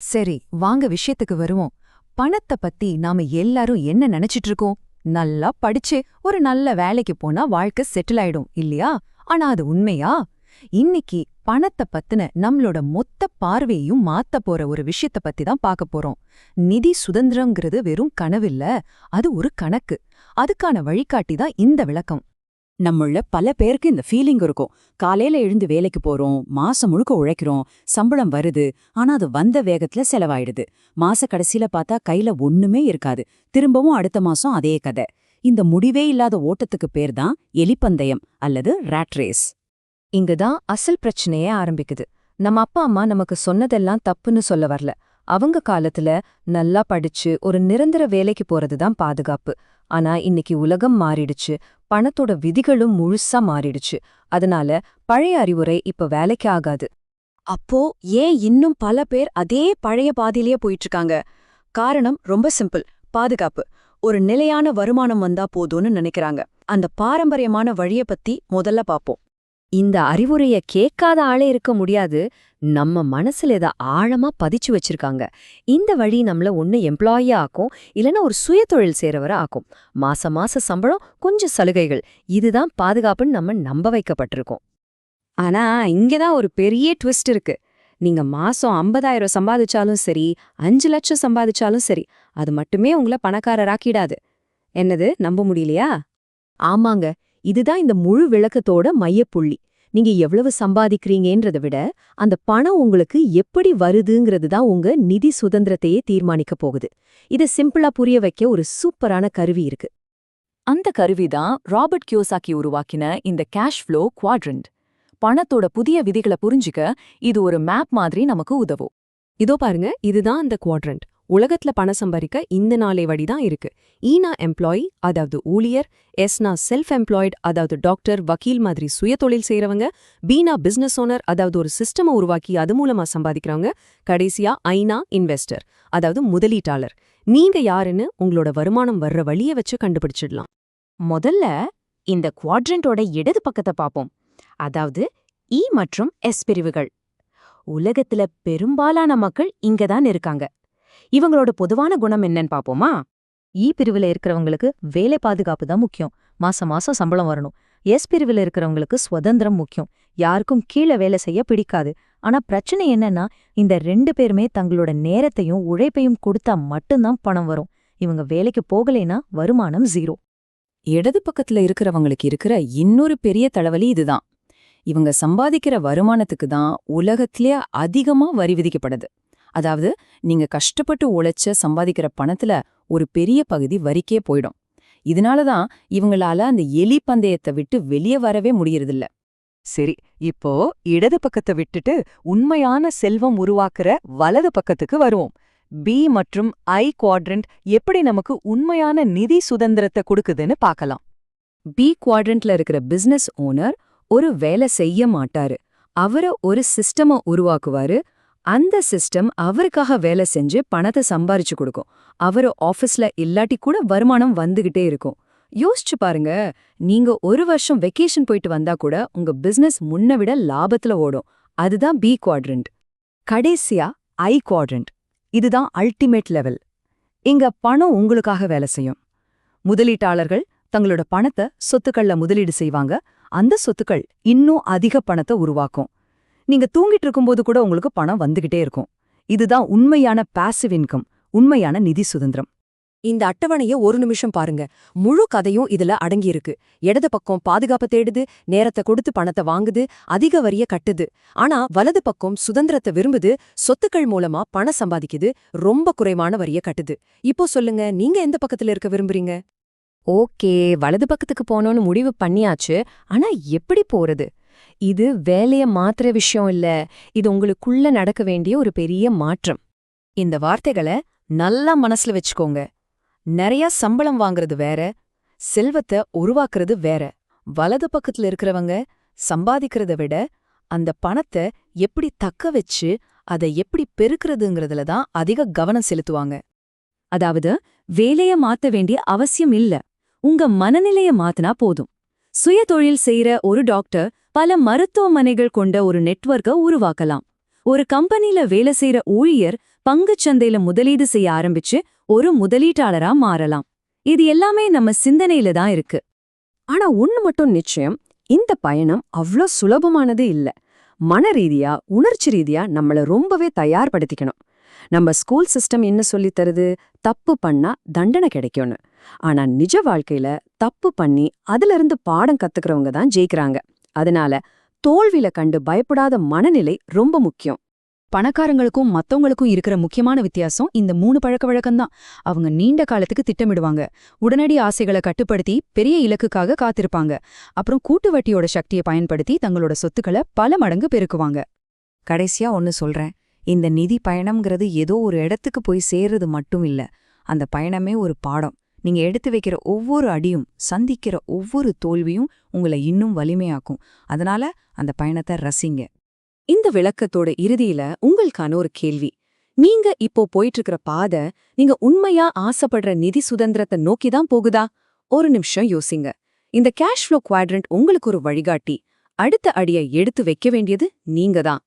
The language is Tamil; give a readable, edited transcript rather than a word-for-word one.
சரி, வாங்க விஷயத்துக்கு வருவோம். பணத்த பத்தி நாம எல்லாரும் என்ன நினைச்சிட்டு இருக்கோம்? நல்லா படிச்சு ஒரு நல்ல வேலைக்கு போனா வாழ்க்கை செட்டில் ஆயிடும் இல்லையா? ஆனா அது உண்மையா? இன்னைக்கு பணத்த பத்தின நம்மளோட மொத்த பார்வையையும் மாத்த போற ஒரு விஷயத்த பத்தி தான் பார்க்க போறோம். நிதி சுதந்திரம்ங்கிறது வெறும் கனவில்ல, அது ஒரு கணக்கு. அதுக்கான வழிகாட்டி தான் இந்த விளக்கம். நம்மள பல பேருக்கு இந்த ஃபீலிங் இருக்கும். காலையில எழுந்து வேலைக்கு போறோம், மாசம் முழுக்க உழைக்கிறோம், சம்பளம் வருது, ஆனா அது வந்த வேகத்துல செலவாயிடுது. மாச கடைசியில பார்த்தா கையில ஒண்ணுமே இருக்காது. திரும்பவும் அடுத்த மாசம் அதே கதை. இந்த முடிவே இல்லாத ஓட்டத்துக்கு பேர் தான் எலிப்பந்தயம் அல்லது ராட் ரேஸ். இங்கதான் அசல் பிரச்சனையே ஆரம்பிக்குது. நம்ம அப்பா அம்மா நமக்கு சொன்னதெல்லாம் தப்புன்னு சொல்ல வரல. அவங்க காலத்துல நல்லா படிச்சு ஒரு நிரந்தர வேலைக்கு போறதுதான் பாதுகாப்பு. ஆனா இன்னைக்கு உலகம் மாறிடுச்சு, பணத்தோட விதிகளும் முழுசா மாறிடுச்சு. அதனால பழைய அறிவுரை இப்ப வேலைக்கு ஆகாது. அப்போ ஏன் இன்னும் பல பேர் அதே பழைய பாதையிலேயே போயிட்டு இருக்காங்க? காரணம் ரொம்ப சிம்பிள்: பாதுகாப்பு. ஒரு நிலையான வருமானம் வந்தா போதும்னு நினைக்கிறாங்க. அந்த பாரம்பரியமான வழிய பத்தி முதல்ல பாப்போம். இந்த அறிவுரைய கேட்காத ஆளே இருக்க முடியாது. நம்ம மனசுல இத ஆழமா பதிச்சு வச்சிருக்காங்க. இந்த வழி நம்மள ஒண்ணு எம்ப்ளாயியா ஆக்கும், இல்லனா ஒரு சுயதொழில் செய்றவரா ஆக்கும். மாச சம்பளம், கொஞ்சம் சலுகைகள், இதுதான் பாதுகாப்புன்னு நம்ம நம்ப வைக்கப்பட்டிருக்கோம். ஆனா இங்கதான் ஒரு பெரிய ட்விஸ்ட் இருக்கு. நீங்க மாசம் 50,000 சம்பாதிச்சாலும் சரி, 5 லட்சம் சம்பாதிச்சாலும் சரி, அது மட்டுமே உங்கள பணக்காரராக்கிடாது. என்னது, நம்ப முடியலையா? ஆமாங்க, இதுதான் இந்த முழு விளக்கத்தோட மையப்புள்ளி. நீங்க எவ்வளவு சம்பாதிக்கிறீங்கன்றத விட, அந்த பணம் உங்களுக்கு எப்படி வருதுங்கிறது தான் உங்க நிதி சுதந்திரத்தையே தீர்மானிக்க போகுது. இத சிம்பிளா புரிய வைக்க ஒரு சூப்பரான கருவி இருக்கு. அந்த கருவிதான் ராபர்ட் கியோசாக்கி உருவாக்கின இந்த கேஷ் ஃப்ளோ குவாட்ரண்ட். பணத்தோட புதிய விதிகளை புரிஞ்சுக்க இது ஒரு மேப் மாதிரி நமக்கு உதவும். இதோ பாருங்க, இதுதான் அந்த குவாட்ரண்ட். உலகத்துல பணம் சம்பாதிக்க இந்த 4 வழிதான் இருக்கு. ஈனா எம்ப்ளாயி, அதாவது ஊழியர்; எஸ்னா செல்ஃப் எம்ப்ளாய்டு, அதாவது டாக்டர், வக்கீல் மாதிரி சுயதொழில் செய்றவங்க; பீனா பிசினஸ் ஓனர், அதாவது ஒரு சிஸ்டமை உருவாக்கி அது மூலமா சம்பாதிக்கிறவங்க; கடைசியா ஐனா இன்வெஸ்டர், அதாவது முதலீட்டாளர். நீங்க யாருன்னு உங்களோட வருமானம் வர்ற வழிய வச்சு கண்டுபிடிச்சிடலாம். முதல்ல இந்த குவாட்ரண்டோட இடது பக்கத்தை பார்ப்போம். அதாவது இ மற்றும் எஸ் பிரிவுகள். உலகத்துல பெரும்பாலான மக்கள் இங்கதான் இருக்காங்க. இவங்களோட பொதுவான குணம் என்னன்னு பாப்போமா? பிரிவுல இருக்கிறவங்களுக்கு வேலை பாதுகாப்பு தான் முக்கியம். மாசம் சம்பளம் வரணும். எஸ் பிரிவுல இருக்கிறவங்களுக்கு சுதந்திரம் முக்கியம். யாருக்கும் கீழே வேலை செய்ய பிடிக்காது. ஆனா பிரச்சனை என்னன்னா, இந்த 2 பேருமே தங்களோட நேரத்தையும் உழைப்பையும் கொடுத்தா மட்டும்தான் பணம் வரும். இவங்க வேலைக்கு போகலைன்னா வருமானம் 0. இடது பக்கத்துல இருக்கிறவங்களுக்கு இருக்கிற இன்னொரு பெரிய தலைவலி இதுதான். இவங்க சம்பாதிக்கிற வருமானத்துக்கு தான் உலகத்திலே அதிகமா வரி விதிக்கப்படுது. அதாவது நீங்க கஷ்டப்பட்டு உழைச்ச சம்பாதிக்கிற பணத்துல ஒரு பெரிய பகுதி வரிக்கே போயிடும். இதனாலதான் இவங்களால அந்த எலி பந்தயத்தை விட்டு வெளியே வரவே முடியறதில்ல. சரி, இப்போ இடது பக்கத்தை விட்டுட்டு உண்மையான செல்வம் உருவாக்குற வலது பக்கத்துக்கு வருவோம். பி மற்றும் ஐ குவாட்ரண்ட் எப்படி நமக்கு உண்மையான நிதி சுதந்திரத்தை கொடுக்குதுன்னு பார்க்கலாம். பி குவாட்ரண்ட்ல இருக்கிற பிசினஸ் ஓனர் ஒரு வேலை செய்ய மாட்டாரு. அவரு ஒரு சிஸ்டமை உருவாக்குவாரு. அந்த சிஸ்டம் அவருக்காக வேலை செஞ்சு பணத்தை சம்பாரிச்சு கொடுக்கும். அவரு ஆபீஸ்ல இல்லாட்டி கூட வருமானம் வந்துகிட்டே இருக்கும். யோசிச்சு பாருங்க, நீங்க ஒரு வருஷம் வெக்கேஷன் போயிட்டு வந்தா கூட உங்க பிசினஸ் முன்ன விட லாபத்துல ஓடும். அதுதான் பி குவாட்ரண்ட். கடைசியா ஐ குவாட்ரண்ட். இதுதான் அல்டிமேட் லெவல். இங்க பணம் உங்களுக்காக வேலை செய்யும். முதலீட்டாளர்கள் தங்களோட பணத்தை சொத்துக்கள்ல முதலீடு செய்வாங்க. அந்த சொத்துக்கள் இன்னும் அதிக பணத்தை உருவாக்கும். நீங்க தூங்கிட்டு இருக்கும்போது கூட உங்களுக்கு பணம் வந்துகிட்டே இருக்கும். இதுதான் உண்மையான பாசிவ் இன்கம், உண்மையான நிதி சுதந்திரம். இந்த அட்டவணைய ஒரு நிமிஷம் பாருங்க. முழு கதையும் இதுல அடங்கியிருக்கு. இடது பக்கம் பாதுகாப்பை தேடுது, நேரத்தை கொடுத்து பணத்தை வாங்குது, அதிக வரிய கட்டுது. ஆனா வலது பக்கம் சுதந்திரத்தை விரும்புது, சொத்துக்கள் மூலமா பணம் சம்பாதிக்குது, ரொம்ப குறைவான வரிய கட்டுது. இப்போ சொல்லுங்க, நீங்க எந்த பக்கத்துல இருக்க விரும்புறீங்க? ஓகே, வலது பக்கத்துக்கு போனோன்னு முடிவு பண்ணியாச்சு. ஆனா எப்படி போறது? இது வேலைய மாத்துற விஷயம் இல்ல. இது உங்களுக்குள்ள நடக்க வேண்டிய ஒரு பெரிய மாற்றம். இந்த வார்த்தைகளை நல்லா மனசுல வச்சுக்கோங்க. நிறைய சம்பளம் வாங்குறது வேற, செல்வத்தை உருவாக்குறது வேற. வலது பக்கத்துல இருக்கிறவங்க சம்பாதிக்கிறத விட அந்த பணத்தை எப்படி தக்க வச்சு அதை எப்படி பெருக்கிறதுங்கிறதுல தான் அதிக கவனம் செலுத்துவாங்க. அதாவது வேலைய மாத்த வேண்டிய அவசியம் இல்ல, உங்க மனநிலைய மாத்தினா போதும். சுயதொழில் செய்யற ஒரு டாக்டர் பல மருத்துவமனைகள் கொண்ட ஒரு நெட்வொர்க்கை உருவாக்கலாம். ஒரு கம்பெனில வேலை செய்யற ஊழியர் பங்குச் சந்தையில முதலீடு செய்ய ஆரம்பிச்சு ஒரு முதலீட்டாளரா மாறலாம். இது எல்லாமே நம்ம சிந்தனையில தான் இருக்கு. ஆனா ஒண்ணு மட்டும் நிச்சயம், இந்த பயணம் அவ்ளோ சுலபமானது இல்ல. மனரீதியா உணர்ச்சி ரீதியா நம்மள ரொம்பவே தயார்படுத்திக்கணும். நம்ம ஸ்கூல் சிஸ்டம் என்ன சொல்லித் தருது, தப்பு பண்ணா தண்டனை கிடைக்கும்னு. ஆனா நிஜ வாழ்க்கையில தப்பு பண்ணி அதுல இருந்து பாடம் கத்துக்கிறவங்க தான் ஜெயிக்கிறாங்க. அதனால தோல்வியில கண்டு பயப்படாத மனநிலை ரொம்ப முக்கியம். பணக்காரங்களுக்கும் மத்தவங்களுக்கும் இருக்கிற முக்கியமான வித்தியாசம் இந்த 3 பழக்கவழக்கம்தான். அவங்க நீண்ட காலத்துக்கு திட்டமிடுவாங்க, உடனடி ஆசைகளை கட்டுப்படுத்தி பெரிய இலக்குக்காக காத்திருப்பாங்க, அப்புறம் கூட்டு வட்டியோட சக்தியை பயன்படுத்தி தங்களோட சொத்துக்களை பல மடங்கு பெருக்குவாங்க. கடைசியா ஒன்னு சொல்றேன், இந்த நிதி பயணம்ங்கிறது ஏதோ ஒரு இடத்துக்கு போய் சேர்றது மட்டும் இல்ல. அந்த பயணமே ஒரு பாடம். நீங்க எடுத்து வைக்கிற ஒவ்வொரு அடியும், சந்திக்கிற ஒவ்வொரு தோல்வியும் உங்களை இன்னும் வலிமையாக்கும். அதனால அந்த பயணத்தை ரசிங்க. இந்த விளக்கத்தோட இறுதியில உங்களுக்கான ஒரு கேள்வி. நீங்க இப்போ போயிட்டு இருக்கிற பாதை நீங்க உண்மையா ஆசைப்படுற நிதி சுதந்திரத்தை நோக்கி தான் போகுதா? ஒரு நிமிஷம் யோசிங்க. இந்த கேஷ் ஃப்ளோ குவாட்ரண்ட் உங்களுக்கு ஒரு வழிகாட்டி. அடுத்த அடியை எடுத்து வைக்க வேண்டியது நீங்க தான்.